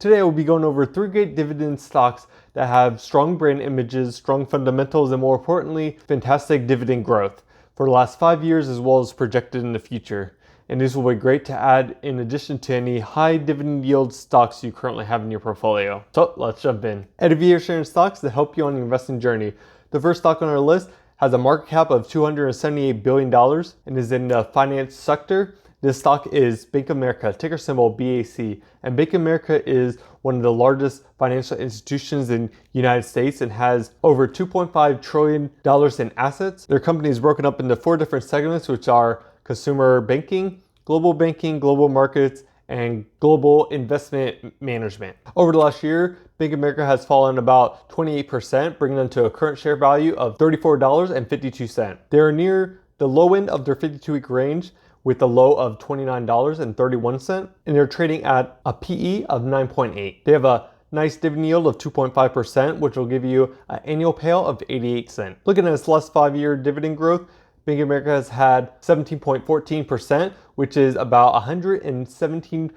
Today we'll be going over 3 great dividend stocks that have strong brand images, strong fundamentals, and more importantly, fantastic dividend growth for the last 5 years as well as projected in the future. And these will be great to add in addition to any high dividend yield stocks you currently have in your portfolio. So let's jump in. At here sharing stocks that help you on your investing journey. The first stock on our list has a market cap of $278 billion and is in the finance sector. This stock is Bank of America, ticker symbol BAC. And Bank of America is one of the largest financial institutions in the United States and has over $2.5 trillion in assets. Their company is broken up into 4 different segments, which are consumer banking, global markets, and global investment management. Over the last year, Bank of America has fallen about 28%, bringing them to a current share value of $34.52. They are near the low end of their 52-week range, with a low of $29.31, and they're trading at a PE of 9.8. They have a nice dividend yield of 2.5%, which will give you an annual payout of 88 cents. Looking at its last 5-year dividend growth, Bank of America has had 17.14%, which is about 117%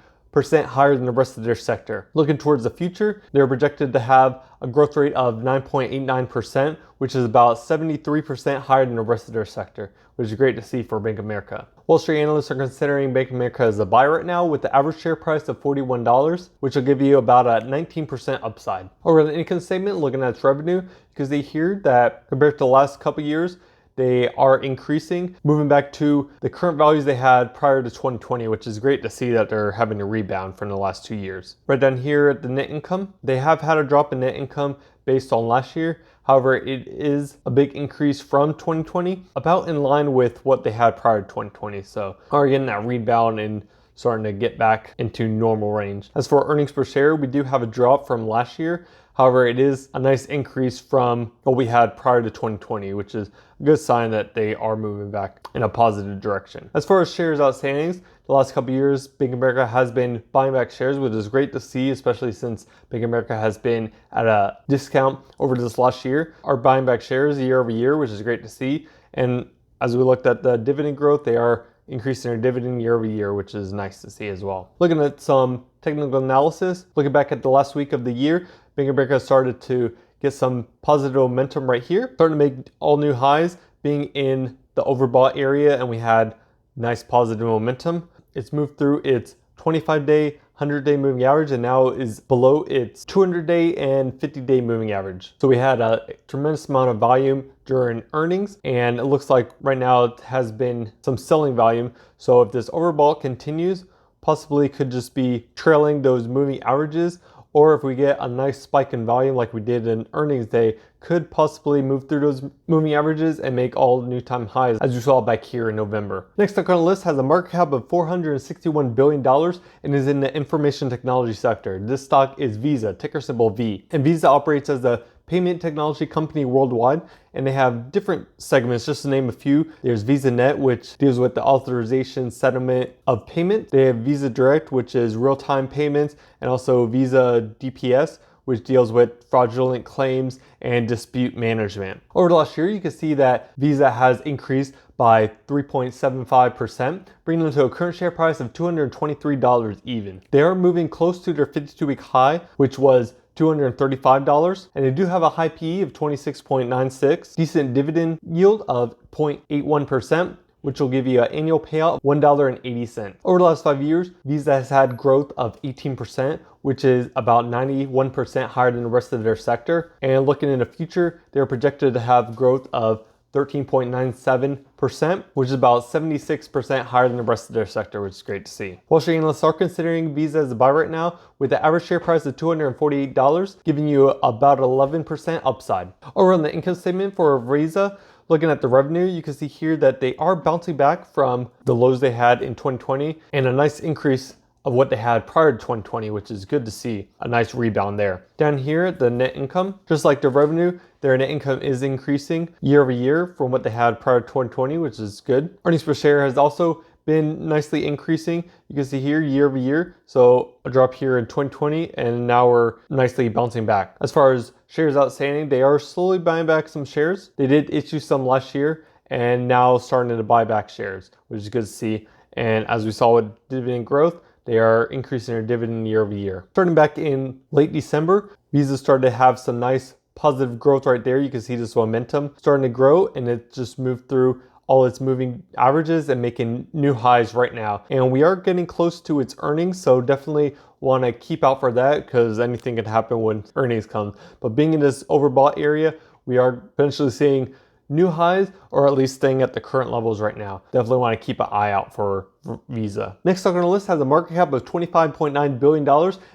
higher than the rest of their sector. Looking towards the future, they're projected to have a growth rate of 9.89%, which is about 73% higher than the rest of their sector, which is great to see for Bank of America. Wall Street analysts are considering Bank of America as a buy right now with the average share price of $41, which will give you about a 19% upside. Over on the income statement, looking at its revenue, because they hear that compared to the last couple years, they are increasing, moving back to the current values they had prior to 2020, which is great to see that they're having a rebound from the last 2 years. Right down here at the net income, they have had a drop in net income based on last year. However, it is a big increase from 2020, about in line with what they had prior to 2020. So are getting that rebound and starting to get back into normal range. As for earnings per share, we do have a drop from last year. However, it is a nice increase from what we had prior to 2020, which is a good sign that they are moving back in a positive direction. As far as shares outstandings, the last couple of years, Bank of America has been buying back shares, which is great to see, especially since Bank of America has been at a discount over this last year. Are buying back shares year over year, which is great to see. And as we looked at the dividend growth, they are increasing their dividend year over year, which is nice to see as well. Looking at some technical analysis, looking back at the last week of the year, Bank of America started to get some positive momentum right here, starting to make all new highs, being in the overbought area, and we had nice positive momentum. It's moved through its 25-day, 100-day moving average, and now is below its 200-day and 50-day moving average. So we had a tremendous amount of volume during earnings, and it looks like right now it has been some selling volume. So if this overbought continues, possibly could just be trailing those moving averages, or if we get a nice spike in volume like we did in earnings day, could possibly move through those moving averages and make all new time highs as you saw back here in November. Next stock on the list has a market cap of $461 billion and is in the information technology sector. This stock is Visa, ticker symbol V. And Visa operates as a payment technology company worldwide, and they have different segments. Just to name a few, there's VisaNet, which deals with the authorization settlement of payment. They have Visa Direct, which is real-time payments, and also Visa DPS, which deals with fraudulent claims and dispute management. Over the last year, you can see that Visa has increased by 3.75%, bringing them to a current share price of $223 even. They are moving close to their 52-week high, which was $235, and they do have a high PE of 26.96, decent dividend yield of 0.81%, which will give you an annual payout of $1.80. Over the last 5 years, Visa has had growth of 18%, which is about 91% higher than the rest of their sector. And looking in the future, they're projected to have growth of 13.97%, which is about 76% higher than the rest of their sector, which is great to see. Wall Street analysts are considering Visa as a buy right now with the average share price of $248, giving you about 11% upside. Over on the income statement for Visa, looking at the revenue, you can see here that they are bouncing back from the lows they had in 2020 and a nice increase of what they had prior to 2020, which is good to see, a nice rebound there. Down here, the net income, just like the revenue, their net income is increasing year over year from what they had prior to 2020, which is good. Earnings per share has also been nicely increasing. You can see here year over year. So a drop here in 2020, and now we're nicely bouncing back. As far as shares outstanding, they are slowly buying back some shares. They did issue some last year and now starting to buy back shares, which is good to see. And as we saw with dividend growth, they are increasing their dividend year over year. Starting back in late December, Visa started to have some nice positive growth right there. You can see this momentum starting to grow, and it just moved through all its moving averages and making new highs right now. And we are getting close to its earnings, so definitely want to keep out for that because anything can happen when earnings come. But being in this overbought area, we are potentially seeing new highs, or at least staying at the current levels right now. Definitely want to keep an eye out for Visa. Next stock on the list has a market cap of $25.9 billion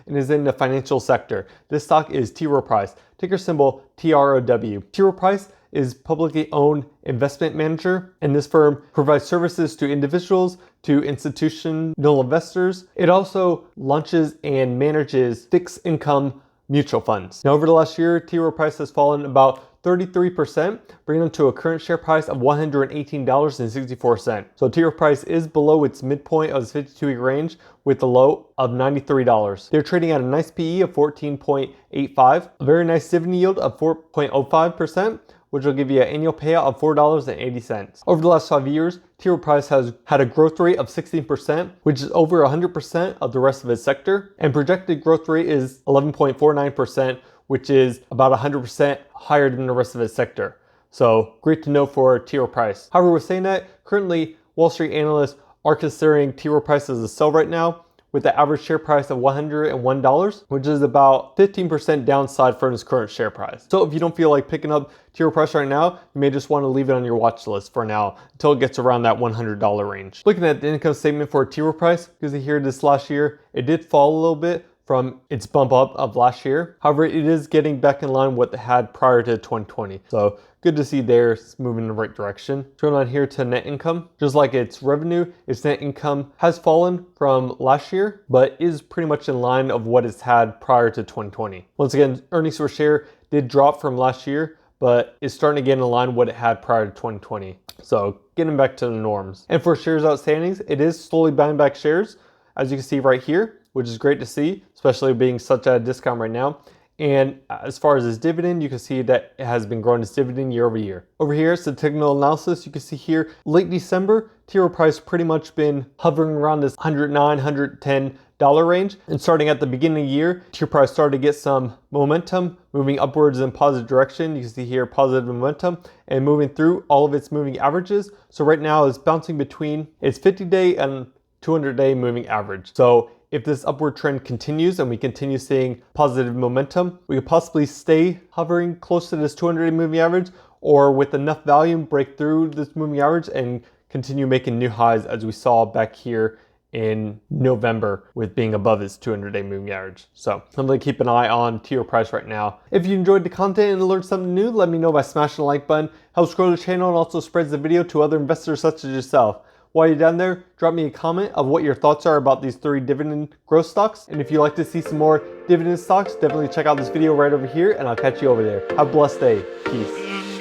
and is in the financial sector. This stock is T. Rowe Price, ticker symbol TROW. T. Rowe Price is publicly owned investment manager, and this firm provides services to individuals, to institutional investors. It also launches and manages fixed income mutual funds. Now, over the last year, T. Rowe Price has fallen about 33%, bringing them to a current share price of $118.64. So T. Rowe Price is below its midpoint of its 52-week range with a low of $93. They're trading at a nice PE of 14.85, a very nice dividend yield of 4.05%, which will give you an annual payout of $4.80. Over the last 5 years, T. Rowe Price has had a growth rate of 16%, which is over 100% of the rest of its sector, and projected growth rate is 11.49%, which is about 100% higher than the rest of its sector. So great to know for T. Rowe Price. However, with saying that, currently Wall Street analysts are considering T. Rowe Price as a sell right now, with the average share price of $101, which is about 15% downside from its current share price. So if you don't feel like picking up T. Rowe Price right now, you may just want to leave it on your watch list for now until it gets around that $100 range. Looking at the income statement for T. Rowe Price, because here this last year, it did fall a little bit from its bump up of last year. However, it is getting back in line with what it had prior to 2020. So good to see there, it's moving in the right direction. Going on here to net income, just like its revenue, its net income has fallen from last year, but is pretty much in line of what it's had prior to 2020. Once again, earnings per share did drop from last year, but it's starting to get in line with what it had prior to 2020. So getting back to the norms. And for shares outstandings, it is slowly buying back shares, as you can see right here, which is great to see, especially being such a discount right now. And as far as its dividend, you can see that it has been growing its dividend year over year. Over here, it's the technical analysis. You can see here, late December, T. Rowe Price pretty much been hovering around this $109, $110 range. And starting at the beginning of the year, T. Rowe Price started to get some momentum, moving upwards in positive direction. You can see here positive momentum and moving through all of its moving averages. So right now it's bouncing between its 50-day and 200-day moving average. So if this upward trend continues and we continue seeing positive momentum, we could possibly stay hovering close to this 200-day moving average, or with enough volume break through this moving average and continue making new highs as we saw back here in November with being above its 200-day moving average. So I'm going to keep an eye on T. Rowe Price right now. If you enjoyed the content and learned something new, let me know by smashing the like button. Helps grow the channel and also spreads the video to other investors such as yourself. While you're down there, drop me a comment of what your thoughts are about these 3 dividend growth stocks. And if you'd like to see some more dividend stocks, definitely check out this video right over here, and I'll catch you over there. Have a blessed day. Peace.